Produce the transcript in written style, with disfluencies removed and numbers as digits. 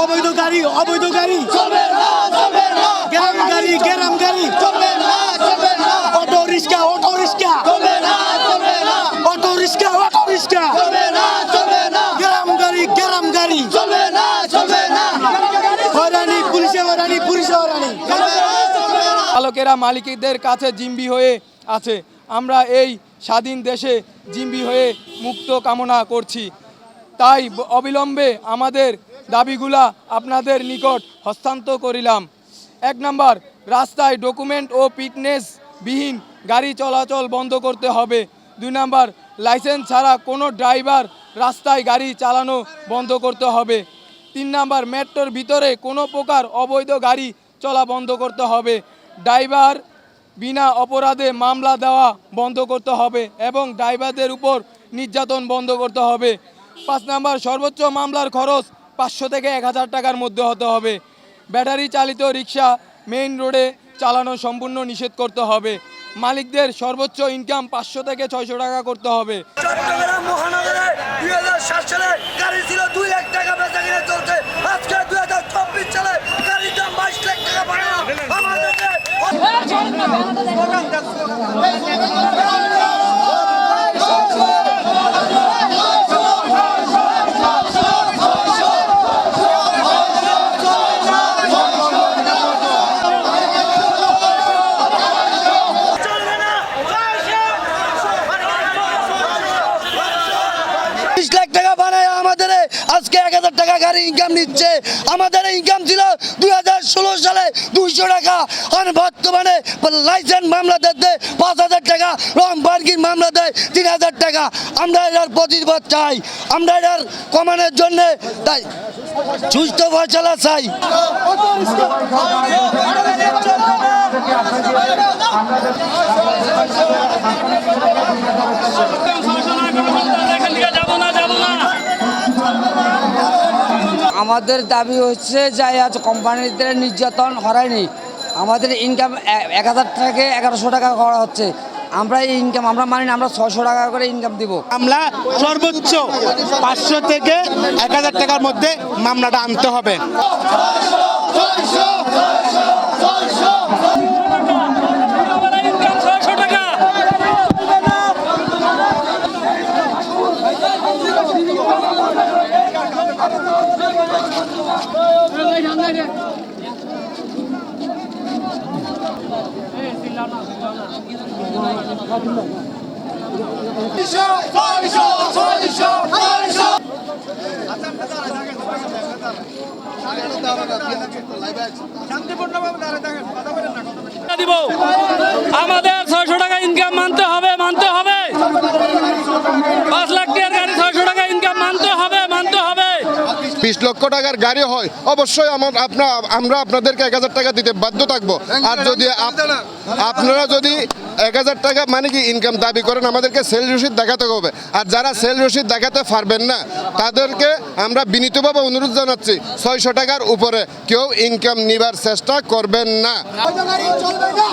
অবৈধ গাড়ি চলবে না চলবে না গ্রাম গাড়ি চলবে না চলবে না অটো রিক্সা চলবে না চলবে না অটো রিক্সা চলবে না চলবে না গ্রাম গাড়ি চলবে না চলবে না হয়রানি পুলিশে হয়রানি চলবে না চলবে না চালকেরা মালিকদের কাছে জিম্মি হয়ে আছে। আমরা এই স্বাধীন দেশে জিম্মি হয়ে মুক্ত কামনা করছি। তাই অবিলম্বে আমাদের দাবিগুলা আপনাদের নিকট হস্তান্তর করিলাম। 1 নম্বর, রাস্তায় ডকুমেন্ট ও ফিটনেস বিহীন গাড়ি চলাচল বন্ধ করতে হবে। 2 নম্বর, লাইসেন্স ছাড়া কোনো ড্রাইভার রাস্তায় গাড়ি চালানো বন্ধ করতে হবে। 3 নম্বর, মেট্রোর ভিতরে কোনো প্রকার অবৈধ গাড়ি চলা বন্ধ করতে হবে। ড্রাইভার বিনা অপরাধে মামলা দেওয়া বন্ধ করতে হবে এবং ড্রাইভারদের উপর নির্যাতন বন্ধ করতে হবে। 5 নম্বর, সর্বোচ্চ মামলার খরচ 500 থেকে 1000 টাকার মধ্যে হতে হবে। ব্যাটারি চালিত রিক্সা মেইন রোডে চালানো সম্পূর্ণ নিষেধ করতে হবে। মালিকদের সর্বোচ্চ ইনকাম 500 থেকে 600 টাকা করতে হবে। চট্টগ্রাম মহানগরে 2007 সালে গাড়ি ছিল 2 লাখ টাকা বেচা কিনে চলছে। আজকে 2024 সালে গাড়ির দাম 22 লাখ টাকা বাড়ানো আমাদেরকে লাখ টাকা বানায় আমাদের আজকে 1000 টাকা গাড়ি ইনকাম নিচ্ছে। আমাদের ইনকাম ছিল 2016 সালে 200 টাকা, আর বর্তমানে লাইসেন্স মামলা দেয় 5000 টাকা, রং পার্কিং মামলা দেয় 3000 টাকা। আমরা এটার প্রতিবাদ চাই, আমরা এটার কমানোর জন্য তাই সুস্থ ফয়সালা চাই। আমাদের দাবি হচ্ছে যে আজ কোম্পানিদের নির্যাতন হয়নি, আমাদের ইনকাম 1000 থেকে 1100 টাকা করা হচ্ছে। আমরা এই ইনকাম আমরা মানি না, আমরা 600 টাকা করে ইনকাম দিব। মামলা সর্বোচ্চ 500 থেকে 1000 টাকার মধ্যে মামলাটা আনতে হবে। আমাদের 600 টাকা ইনকাম মানতে হবে 5 লাখ টাকার গাড়ি 600 টাকা ইনকাম মানতে হবে 20 লক্ষ টাকার গাড়ি হয় অবশ্যই আমরা আপনাদেরকে 1000 টাকা দিতে বাধ্য থাকবো। আর যদি আপনারা যদি 1000 টাকা মানে কি ইনকাম দাবি করেন, আমাদেরকে সেল রসিদ দেখাতে হবে। আর যারা সেল রসিদ দেখাতে পারবেন না তাদেরকে আমরা বিনীতভাবে অনুরোধ জানাচ্ছি 600 টাকার উপরে কেউ ইনকাম নিবার চেষ্টা করবেন না। চলবে না